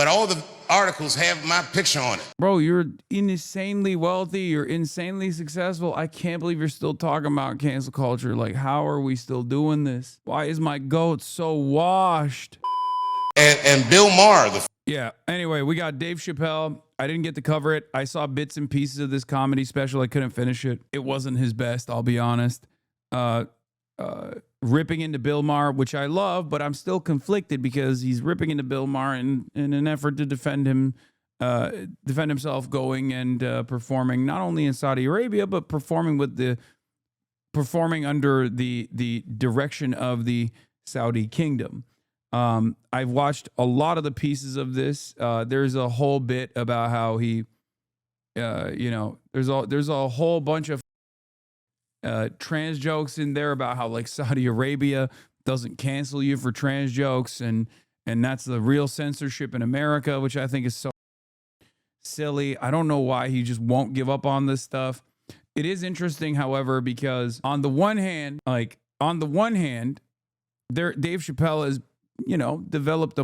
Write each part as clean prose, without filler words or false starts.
but all the articles have my picture on it. Bro, you're insanely wealthy. You're insanely successful. I can't believe you're still talking about cancel culture. Like, how are we still doing this? Why is my goat so washed? And Bill Maher, yeah. Anyway, we got Dave Chappelle. I didn't get to cover it. I saw bits and pieces of this comedy special. I couldn't finish it. It wasn't his best, I'll be honest. Ripping into Bill Maher, which I love, but I'm still conflicted because he's ripping into Bill Maher in an effort to defend himself, going and performing not only in Saudi Arabia, but performing under the direction of the Saudi kingdom. I've watched a lot of the pieces of this. There's a whole bit about how he, there's a whole bunch of trans jokes in there about how like Saudi Arabia doesn't cancel you for trans jokes, and that's the real censorship in America, which I think is so silly. I don't know why he just won't give up on this stuff. It is interesting, however, because on the one hand, Dave Chappelle has, developed a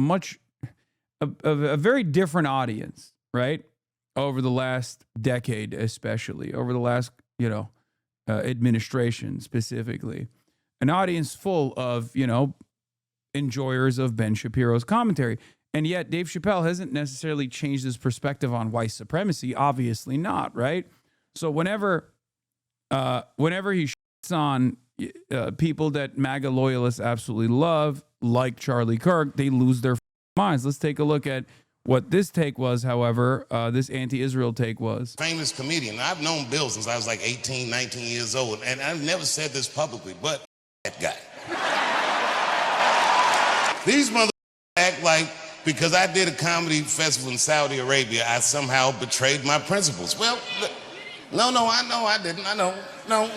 very different audience, right? Over the last decade, especially over the last, administration specifically, an audience full of, enjoyers of Ben Shapiro's commentary. And yet Dave Chappelle hasn't necessarily changed his perspective on white supremacy. Obviously not, right? So whenever he shits on people that MAGA loyalists absolutely love, like Charlie Kirk, they lose their minds. Let's take a look at what this take was, however, this anti-Israel take was. Famous comedian. I've known Bill since I was like 18, 19 years old, and I've never said this publicly, but that guy. These motherfuckers act like because I did a comedy festival in Saudi Arabia, I somehow betrayed my principles. Well, no, I know I didn't. I know. No.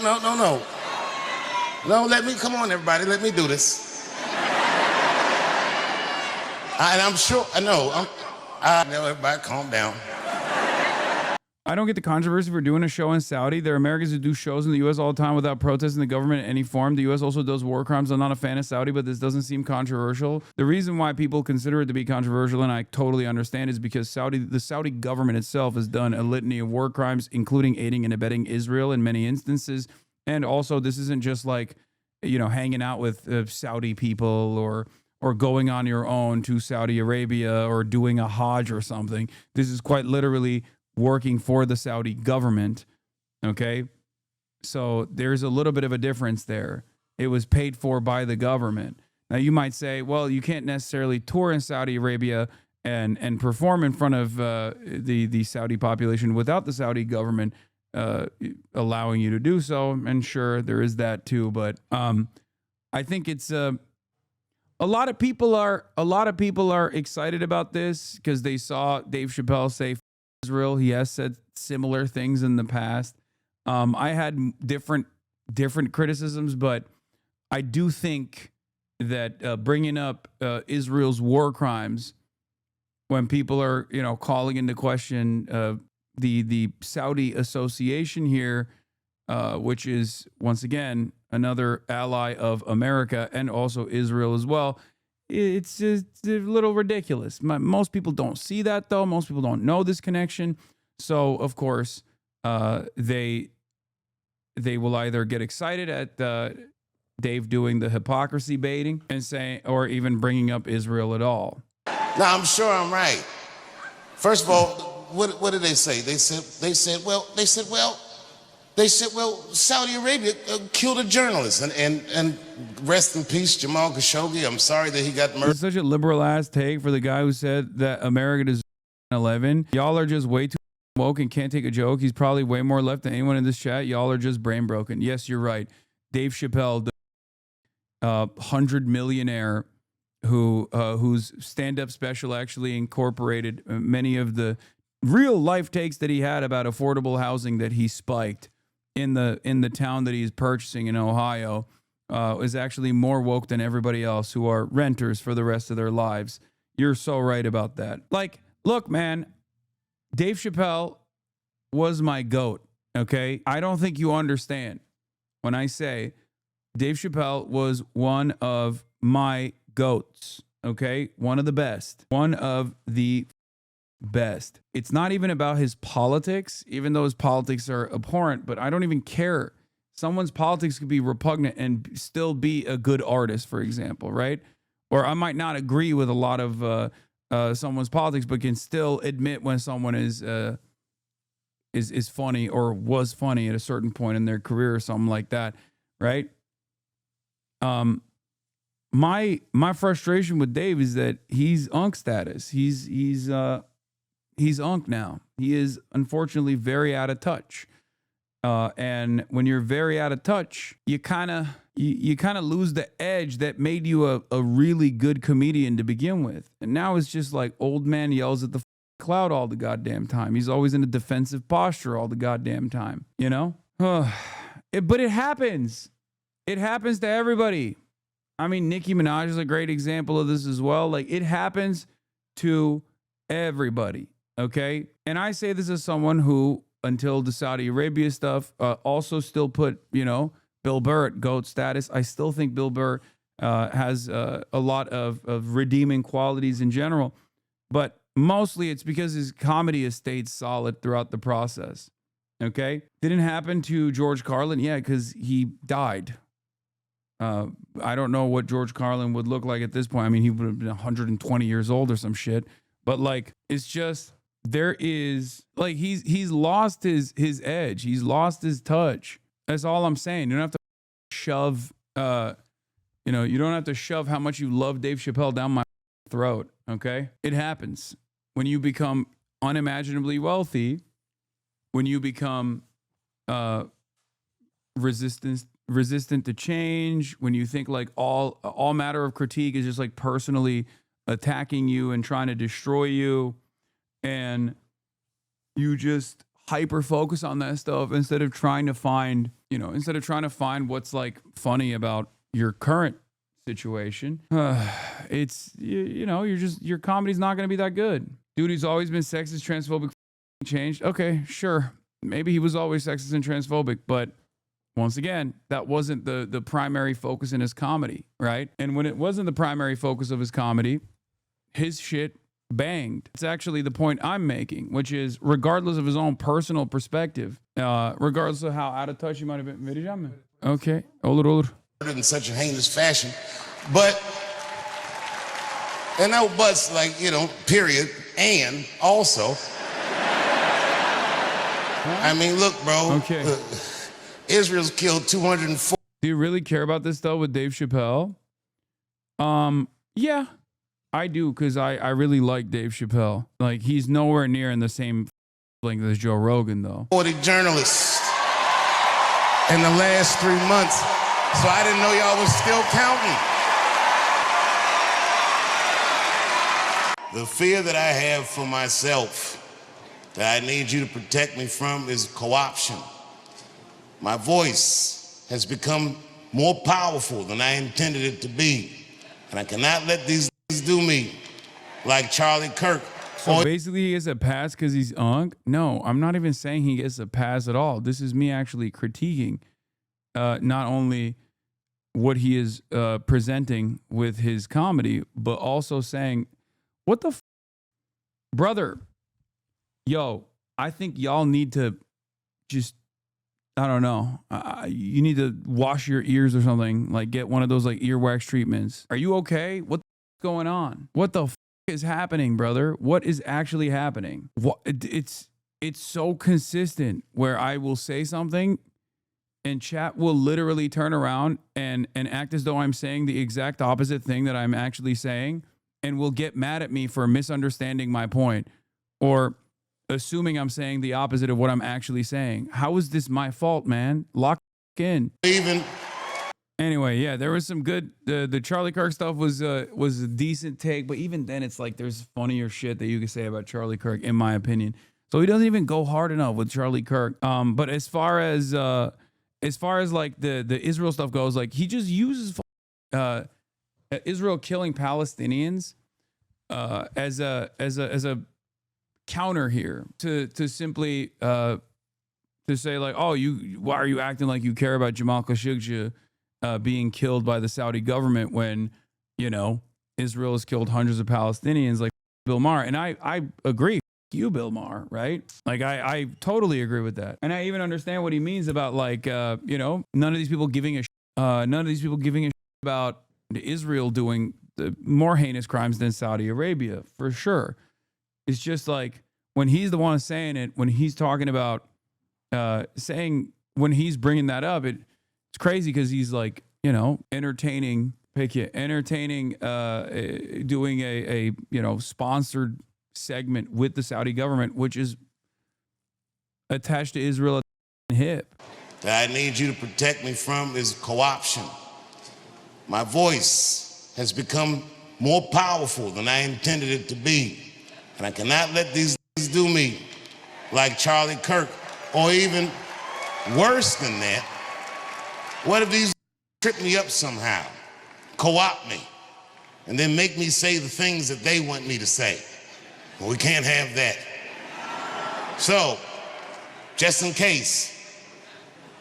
No, come on, everybody, let me do this. And I'm sure, I know, everybody calm down. I don't get the controversy for doing a show in Saudi. There are Americans who do shows in the U.S. all the time without protesting the government in any form. The U.S. also does war crimes. I'm not a fan of Saudi, but this doesn't seem controversial. The reason why people consider it to be controversial, and I totally understand, is because the Saudi government itself has done a litany of war crimes, including aiding and abetting Israel in many instances. And also, this isn't just like, hanging out with Saudi people or going on your own to Saudi Arabia or doing a Hajj or something. This is quite literally working for the Saudi government, okay? So there's a little bit of a difference there. It was paid for by the government. Now you might say, well, you can't necessarily tour in Saudi Arabia and perform in front of the Saudi population without the Saudi government allowing you to do so. And sure, there is that too. But I think it's a lot of people are excited about this because they saw Dave Chappelle say Israel. He has said similar things in the past. I had different criticisms, but I do think that bringing up Israel's war crimes when people are calling into question the Saudi association here, which is once again another ally of America and also Israel as well. It's just a little ridiculous. Most people don't see that, though. Most people don't know this connection. So, of course, they will either get excited at Dave doing the hypocrisy baiting and saying, or even bringing up Israel at all. Now, I'm sure I'm right. First of all, what did they say? They said, well, Saudi Arabia killed a journalist, and rest in peace, Jamal Khashoggi. I'm sorry that he got murdered. It's such a liberal ass take for the guy who said that America deserves 9/11. Y'all are just way too woke and can't take a joke. He's probably way more left than anyone in this chat. Y'all are just brain broken. Yes, you're right. Dave Chappelle, the 100 millionaire whose stand-up special actually incorporated many of the real life takes that he had about affordable housing that he spiked in the town that he's purchasing in Ohio, is actually more woke than everybody else who are renters for the rest of their lives. You're so right about that. Like, look, man, Dave Chappelle was my GOAT, okay? I don't think you understand when I say Dave Chappelle was one of my GOATs, okay? One of the best. One of the best. It's not even about his politics, even though his politics are abhorrent, but I don't even care. Someone's politics could be repugnant and still be a good artist, for example, right? Or I might not agree with a lot of someone's politics, but can still admit when someone is funny or was funny at a certain point in their career or something like that, right? My frustration with Dave is that he's unk status. He's unk now. He is unfortunately very out of touch. And when you're very out of touch, you kind of lose the edge that made you a really good comedian to begin with. And now it's just like old man yells at the cloud all the goddamn time. He's always in a defensive posture all the goddamn time, you know? But it happens. It happens to everybody. I mean, Nicki Minaj is a great example of this as well. Like, it happens to everybody, okay? And I say this as someone who, until the Saudi Arabia stuff, also still put, Bill Burr at GOAT status. I still think Bill Burr has a lot of redeeming qualities in general. But mostly it's because his comedy has stayed solid throughout the process, okay? Didn't happen to George Carlin, yeah, because he died. I don't know what George Carlin would look like at this point. I mean, he would have been 120 years old or some shit. But like, it's just, there is like, he's lost his edge. He's lost his touch. That's all I'm saying. You don't have to shove, you don't have to shove how much you love Dave Chappelle down my throat. Okay. It happens when you become unimaginably wealthy, when you become, resistant to change, when you think like all matter of critique is just like personally attacking you and trying to destroy you, and you just hyper focus on that stuff instead of trying to find what's like funny about your current situation. It's your comedy's not going to be that good. Dude, he's always been sexist, transphobic, changed. Okay, sure. Maybe he was always sexist and transphobic, but once again, that wasn't the primary focus in his comedy, right? And when it wasn't the primary focus of his comedy, his shit banged. It's actually the point I'm making, which is regardless of his own personal perspective, regardless of how out of touch he might have been. Okay, olur. In such a heinous fashion, but and no buts, like, period. And also, I mean, look, bro. Okay. Israel's killed 204. Do you really care about this though with Dave Chappelle? Yeah, I do, because I really like Dave Chappelle. Like, he's nowhere near in the same length as Joe Rogan though. 40 journalists in the last 3 months, so I didn't know y'all was still counting. The fear that I have for myself, that I need you to protect me from, is co-option. My voice has become more powerful than I intended it to be. And I cannot let these do me like Charlie Kirk. So basically he gets a pass because he's unk? No, I'm not even saying he gets a pass at all. This is me actually critiquing not only what he is presenting with his comedy, but also saying, what the brother, yo, I think y'all need to just, I don't know. You need to wash your ears or something. Like, get one of those like earwax treatments. Are you okay? What's going on? What the is happening, brother? What is actually happening? It's so consistent where I will say something and chat will literally turn around and act as though I'm saying the exact opposite thing that I'm actually saying, and will get mad at me for misunderstanding my point or assuming I'm saying the opposite of what I'm actually saying. How is this my fault, man? Lock in. Anyway, yeah, there was some good. The Charlie Kirk stuff was a decent take, but even then, it's like there's funnier shit that you can say about Charlie Kirk, in my opinion. So he doesn't even go hard enough with Charlie Kirk. But as far as like the Israel stuff goes, like, he just uses Israel killing Palestinians as a counter here to simply to say like, oh, why are you acting like you care about Jamal Khashoggi being killed by the Saudi government when Israel has killed hundreds of Palestinians, like Bill Maher. And I agree. you, Bill Maher, right? Like, I totally agree with that. And I even understand what he means about, like, you know, none of these people giving a about Israel doing the more heinous crimes than Saudi Arabia, for sure. It's just like, when he's the one saying it, when he's talking about when he's bringing that up, it's crazy because he's like, you know, doing a you know, sponsored segment with the Saudi government, which is attached to Israel at the hip. That I need you to protect me from is co-option. My voice has become more powerful than I intended it to be. And I cannot let these do me like Charlie Kirk, or even worse than that. What if these trip me up somehow, co-opt me, and then make me say the things that they want me to say? Well, we can't have that. So, just in case,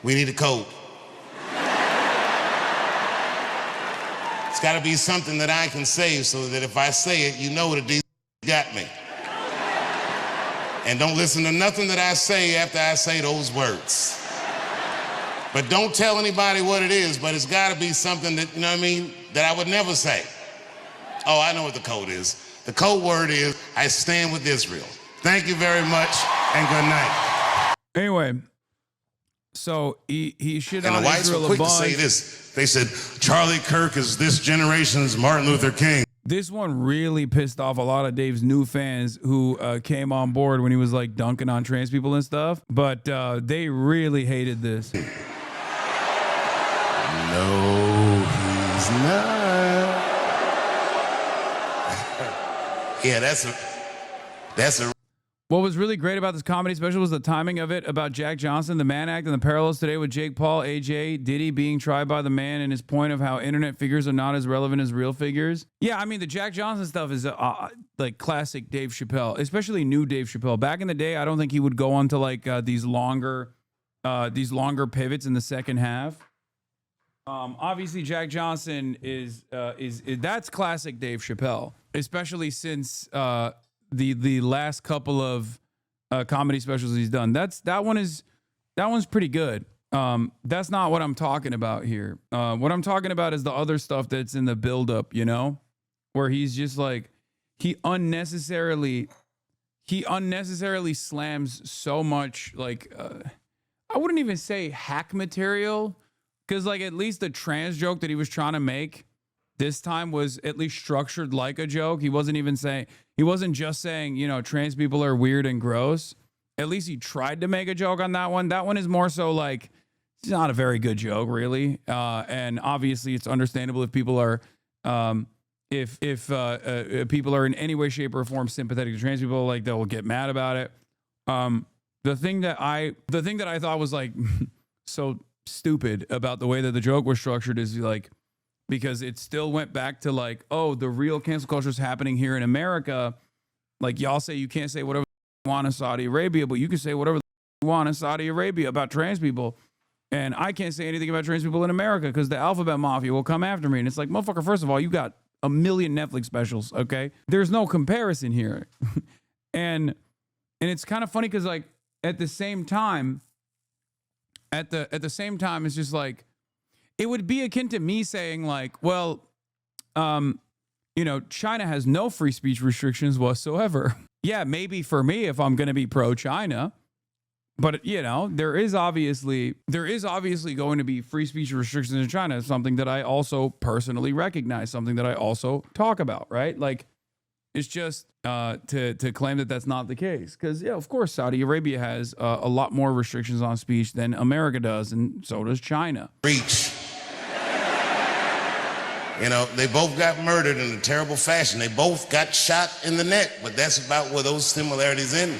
we need a code. It's got to be something that I can say so that if I say it, you know that these got me. And don't listen to nothing that I say after I say those words. But don't tell anybody what it is, but it's got to be something that, you know what I mean, that I would never say. Oh, I know what the code is. The code word is, I stand with Israel. Thank you very much, and good night. Anyway, so he shit on Israel. And the whites were quick to say this. They said, Charlie Kirk is this generation's Martin Luther King. This one really pissed off a lot of Dave's new fans who came on board when he was like dunking on trans people and stuff. But they really hated this. No, he's not. Yeah, that's a. What was really great about this comedy special was the timing of it, about Jack Johnson, the Mann Act, and the parallels today with Jake Paul, AJ, Diddy being tried by the man, and his point of how internet figures are not as relevant as real figures. Yeah, I mean, the Jack Johnson stuff is like classic Dave Chappelle, especially new Dave Chappelle. Back in the day, I don't think he would go on to like these longer pivots in the second half. Obviously, Jack Johnson is that's classic Dave Chappelle, especially since the last couple of comedy specials he's done. That one's pretty good. That's not what I'm talking about here. What I'm talking about is the other stuff that's in the buildup, you know, where he's just like, he unnecessarily slams so much, like I wouldn't even say hack material, because like at least the trans joke that he was trying to make this time was at least structured like a joke. He wasn't just saying, you know, trans people are weird and gross. At least he tried to make a joke on that one. That one is more so like, it's not a very good joke, really. And obviously it's understandable if people are, if people are in any way, shape, or form sympathetic to trans people, like they'll get mad about it. The thing that I thought was like so stupid about the way that the joke was structured is like, because it still went back to like, oh, the real cancel culture is happening here in America. Like y'all say you can't say whatever you want in Saudi Arabia, but you can say whatever you want in Saudi Arabia about trans people. And I can't say anything about trans people in America because the alphabet mafia will come after me. And it's like, motherfucker, first of all, you got a million Netflix specials, okay? There's no comparison here. and it's kind of funny because like at the same time, it's just like, it would be akin to me saying like, well, you know, China has no free speech restrictions whatsoever. Yeah, maybe for me if I'm going to be pro-China, but you know, there is obviously going to be free speech restrictions in China, something that I also personally recognize, something that I also talk about, right? Like, it's just to claim that that's not the case. Because, yeah, of course, Saudi Arabia has a lot more restrictions on speech than America does, and so does China. Reach. You know, they both got murdered in a terrible fashion. They both got shot in the neck, but that's about where those similarities end.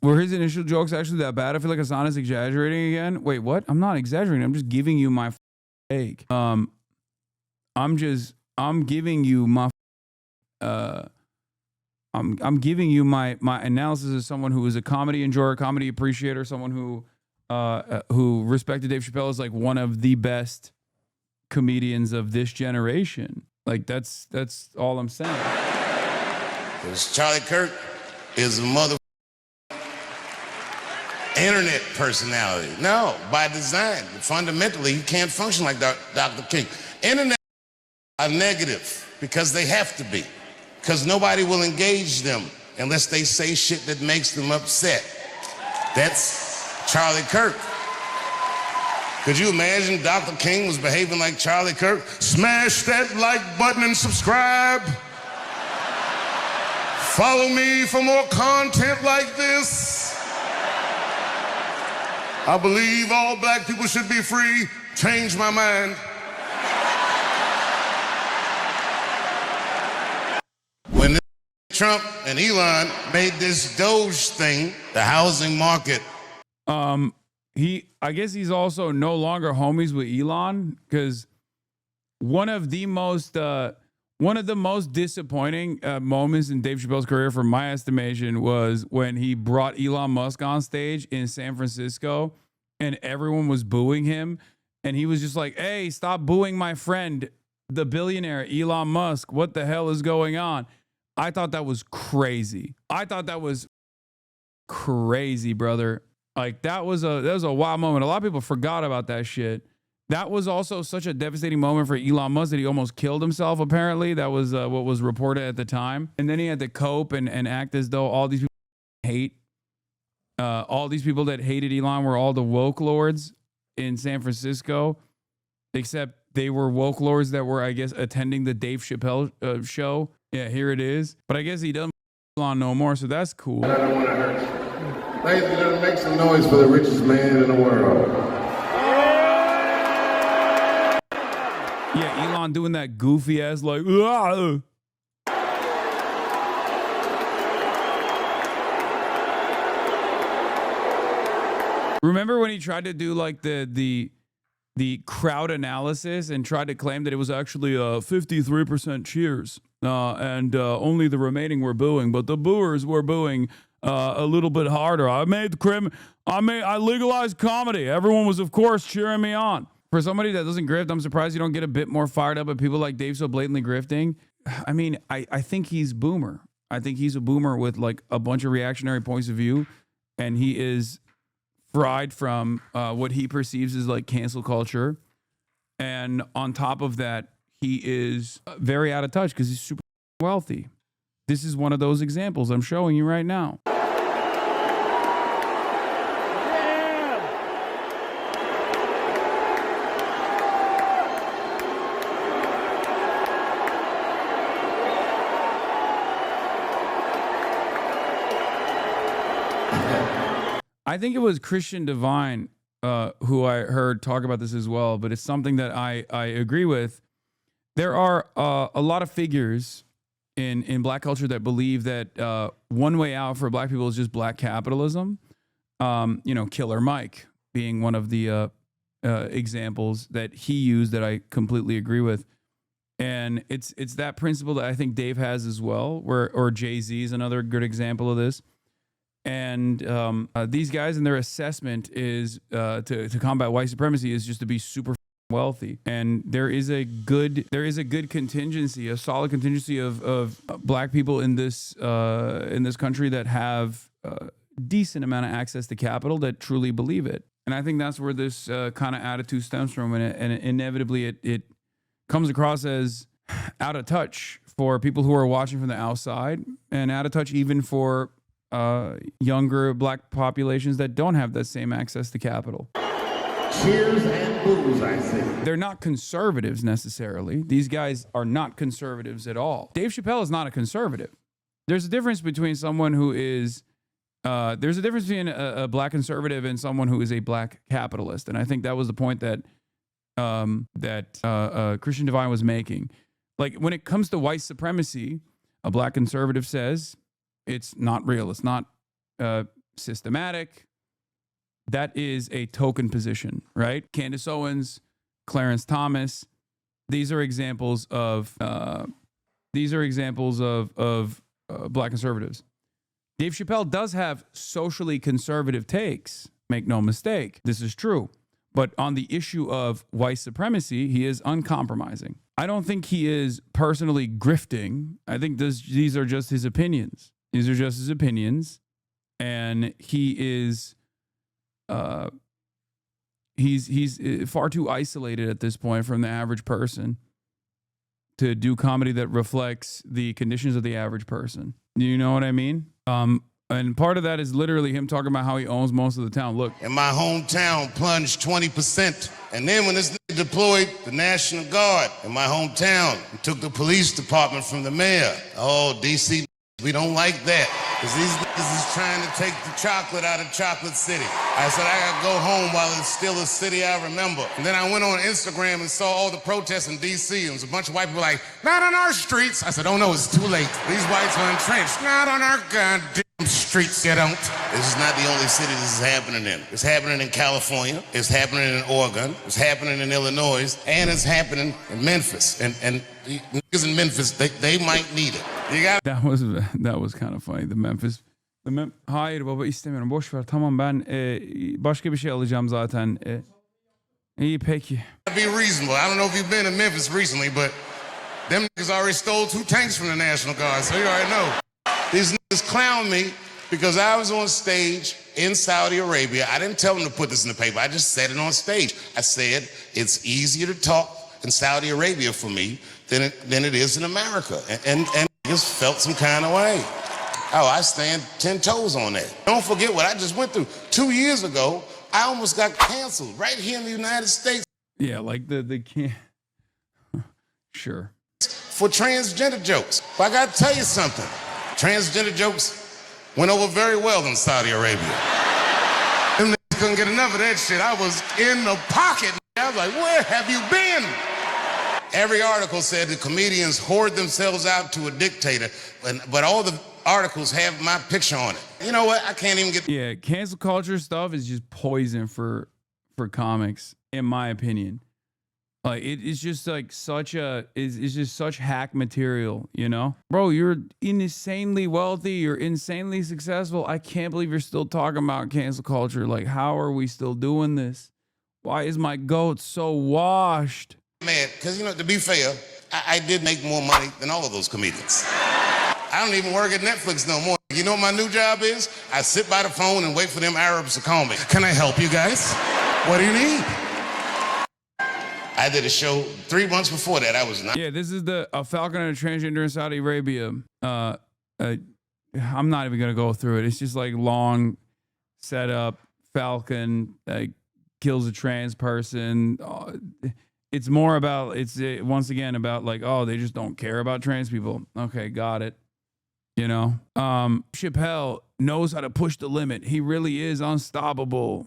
Were his initial jokes actually that bad? I feel like Hasan is exaggerating again. Wait, what? I'm not exaggerating. I'm just giving you my take. I'm giving you my I'm giving you my analysis as someone who is a comedy enjoyer, comedy appreciator, someone who respected Dave Chappelle as like one of the best comedians of this generation. Like that's all I'm saying. Because Charlie Kirk is a mother internet personality. No, by design. Fundamentally, you can't function like Dr. King. Internet are negative because they have to be. Because nobody will engage them unless they say shit that makes them upset. That's Charlie Kirk. Could you imagine Dr. King was behaving like Charlie Kirk? Smash that like button and subscribe. Follow me for more content like this. I believe all black people should be free. Change my mind. When Trump and Elon made this Doge thing, the housing market. I guess he's also no longer homies with Elon, because one of the most disappointing moments in Dave Chappelle's career, from my estimation, was when he brought Elon Musk on stage in San Francisco and everyone was booing him. And he was just like, hey, stop booing my friend, the billionaire Elon Musk. What the hell is going on? I thought that was crazy. Crazy, brother. Like, that was a wild moment. A lot of people forgot about that shit. That was also such a devastating moment for Elon Musk that he almost killed himself, apparently. That was what was reported at the time. And then he had to cope and act as though all these people all these people that hated Elon were all the woke lords in San Francisco, except they were woke lords that were, I guess, attending the Dave Chappelle show. Yeah, here it is. But I guess he doesn't Elon no more, so that's cool. I don't want to hurt you. Ladies and gentlemen, make some noise for the richest man in the world. Yeah, Elon doing that goofy ass like. Ugh. Remember when he tried to do like the crowd analysis and tried to claim that it was actually 53% cheers and only the remaining were booing, but the booers were booing a little bit harder. I legalized comedy. Everyone was, of course, cheering me on. For somebody that doesn't grift, I'm surprised you don't get a bit more fired up at people like Dave so blatantly grifting. I mean, I think he's boomer. I think he's a boomer with like a bunch of reactionary points of view, and he is fried from what he perceives as like cancel culture. And on top of that, he is very out of touch because he's super wealthy. This is one of those examples I'm showing you right now. I think it was Christian Divine who I heard talk about this as well, but it's something that I agree with. There are a lot of figures in black culture that believe that one way out for black people is just black capitalism. Killer Mike being one of the examples that he used that I completely agree with. And it's that principle that I think Dave has as well, or Jay-Z is another good example of this. And these guys and their assessment is to combat white supremacy is just to be super wealthy. And there is a good contingency, a solid contingency of black people in this country that have a decent amount of access to capital that truly believe it. And I think that's where this kind of attitude stems from, and inevitably it comes across as out of touch for people who are watching from the outside, and out of touch even for younger black populations that don't have that same access to capital. Cheers and booze, I say. They're not conservatives necessarily. These guys are not conservatives at all. Dave Chappelle is not a conservative. There's a difference between someone who is there's a difference between a black conservative and someone who is a black capitalist. And I think that was the point that Christian Divine was making. Like, when it comes to white supremacy, a black conservative says it's not real. It's not systematic. That is a token position, right? Candace Owens, Clarence Thomas. These are examples of black conservatives. Dave Chappelle does have socially conservative takes. Make no mistake, this is true. But on the issue of white supremacy, he is uncompromising. I don't think he is personally grifting. I think these are just his opinions. These are just his opinions. And he is he's far too isolated at this point from the average person to do comedy that reflects the conditions of the average person. You know what I mean? And part of that is literally him talking about how he owns most of the town. Look. And my hometown plunged 20%. And then when this nigga deployed the National Guard in my hometown, he took the police department from the mayor. Oh, DC, we don't like that. Because these niggas is trying to take the chocolate out of Chocolate City. I said, I gotta go home while it's still a city I remember. And then I went on Instagram and saw all the protests in DC. And there was a bunch of white people like, not on our streets. I said, oh no, it's too late. These whites are entrenched. Not on our goddamn streets, you don't. This is not the only city this is happening in. It's happening in California. It's happening in Oregon. It's happening in Illinois. And it's happening in Memphis. And the niggas in Memphis, they might need it. You got That was kind of funny. The Memphis. Hayır baba istemiyorum. Boş ver. Tamam ben başka bir şey alacağım zaten. İyi peki. Be reasonable. I don't know if you've been in Memphis recently, but them niggas already stole 2 tanks from the National Guard, so you already know. These niggas clown me because I was on stage in Saudi Arabia. I didn't tell them to put this in the paper. I just said it on stage. I said it's easier to talk in Saudi Arabia for me than it is in America. And niggas felt some kind of way. Oh, I stand 10 toes on that. Don't forget what I just went through. 2 years ago, I almost got canceled right here in the United States. Yeah, like the can't. Sure. For transgender jokes. But I got to tell you something. Transgender jokes went over very well in Saudi Arabia. Them niggas couldn't get enough of that shit. I was in the pocket. I was like, where have you been? Every article said the comedians hoard themselves out to a dictator, but all the articles have my picture on it. You know what? I can't even get... Yeah, cancel culture stuff is just poison for comics, in my opinion. Like it's just like it's just such hack material, you know? Bro, you're insanely wealthy, you're insanely successful. I can't believe you're still talking about cancel culture. Like, how are we still doing this? Why is my goat so washed? Mad, because, you know, to be fair, I did make more money than all of those comedians. I don't even work at Netflix no more. You know what my new job is? I sit by the phone and wait for them Arabs to call me. Can I help you guys? What do you need? I did a show 3 months before that. I was not. Yeah, this is a falcon and a transgender in Saudi Arabia. I'm not even gonna go through it. It's just like long setup. Falcon kills a trans person. It's more about once again about like, oh, they just don't care about trans people. Okay, got it. You know, Chappelle knows how to push the limit. He really is unstoppable.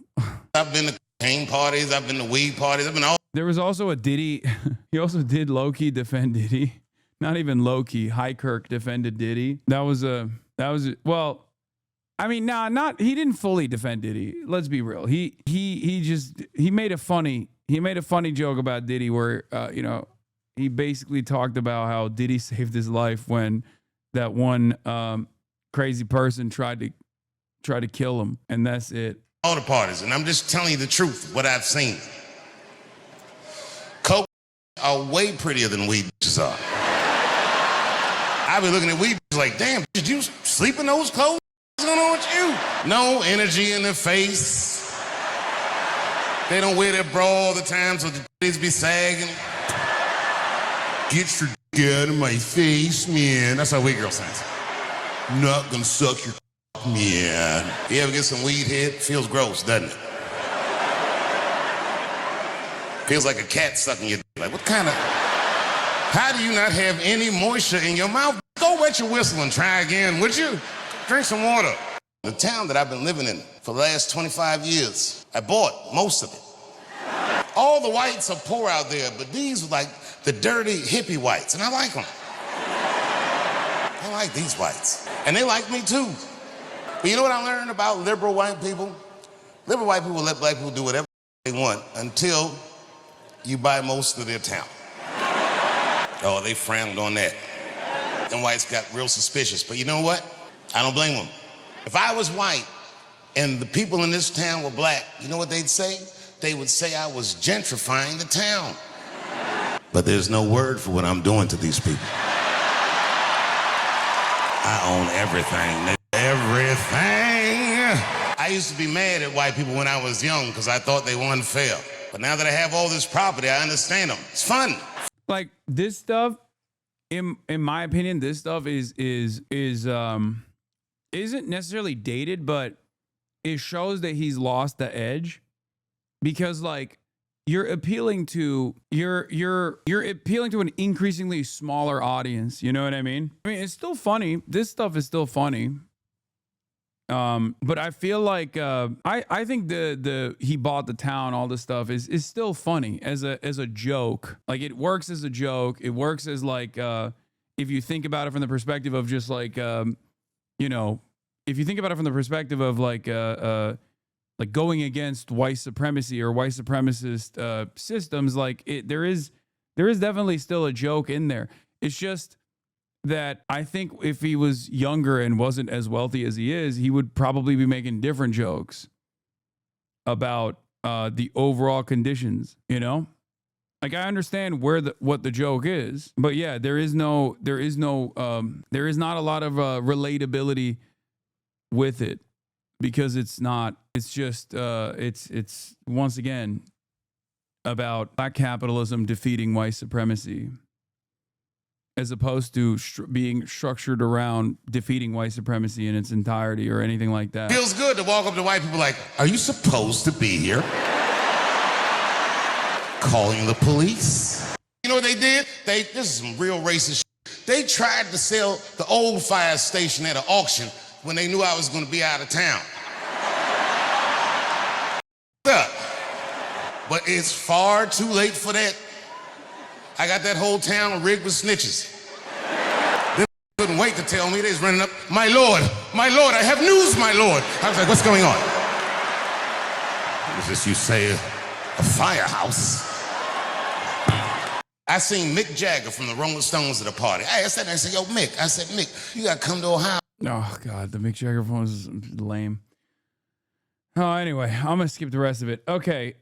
I've been to cane parties. I've been to weed parties. I've been all. There was also a Diddy. He also did low-key defend Diddy. Not even low-key. High Kirk defended Diddy. Well, I mean, he didn't fully defend Diddy. Let's be real. He made a funny joke about Diddy where, you know, he basically talked about how Diddy saved his life when that one crazy person tried to kill him, and that's it. All the parties, and I'm just telling you the truth, what I've seen. Coke are way prettier than weed bitches are. I be looking at weed bitches like, damn, did you sleep in those clothes? What's going on with you? No energy in their face. They don't wear their bra all the time, so the titties be sagging. Get your dick out of my face, man. That's how weed girl sounds. Not gonna suck your man. You ever get some weed head? Feels gross, doesn't it? Feels like a cat sucking your dick. Like, what kind of... How do you not have any moisture in your mouth? Go wet your whistle and try again, would you? Drink some water. The town that I've been living in for the last 25 years, I bought most of it. All the whites are poor out there, but these are like the dirty hippie whites, and I like them. I like these whites, and they like me too. But you know what I learned about liberal white people? Liberal white people let black people do whatever they want until you buy most of their town. Oh, they frowned on that. Them whites got real suspicious, but you know what? I don't blame them. If I was white and the people in this town were black, you know what they'd say? They would say I was gentrifying the town. But there's no word for what I'm doing to these people. I own everything. Everything. I used to be mad at white people when I was young because I thought they were unfair. But now that I have all this property, I understand them. It's fun. Like this stuff, in my opinion, this stuff isn't necessarily dated, but it shows that he's lost the edge because like you're appealing to an increasingly smaller audience. You know what I mean? I mean, it's still funny. This stuff is still funny. But I feel like I think the he bought the town, all this stuff is still funny as a joke. Like it works as a joke. It works as like if you think about it from the perspective of just like you know, if you think about it from the perspective of like going against white supremacy or white supremacist systems, like there is definitely still a joke in there. It's just that I think if he was younger and wasn't as wealthy as he is, he would probably be making different jokes about the overall conditions, you know? Like I understand what the joke is, but yeah, there is not a lot of relatability with it because it's just it's once again about black capitalism defeating white supremacy, as opposed to being structured around defeating white supremacy in its entirety or anything like that. Feels good to walk up to white people like, are you supposed to be here? Calling the police. You know what they did? This is some real racist shit. They tried to sell the old fire station at an auction when they knew I was going to be out of town. But it's far too late for that. I got that whole town rigged with snitches. They couldn't wait to tell me. They was running up, my lord, I have news, my lord. I was like, what's going on? Is this, you say, a firehouse? I seen Mick Jagger from the Rolling Stones at a party. I said, yo, Mick. I said, Mick, you gotta come to Ohio. Oh, God, the Mick Jagger phone is lame. Oh, anyway, I'm gonna skip the rest of it. Okay,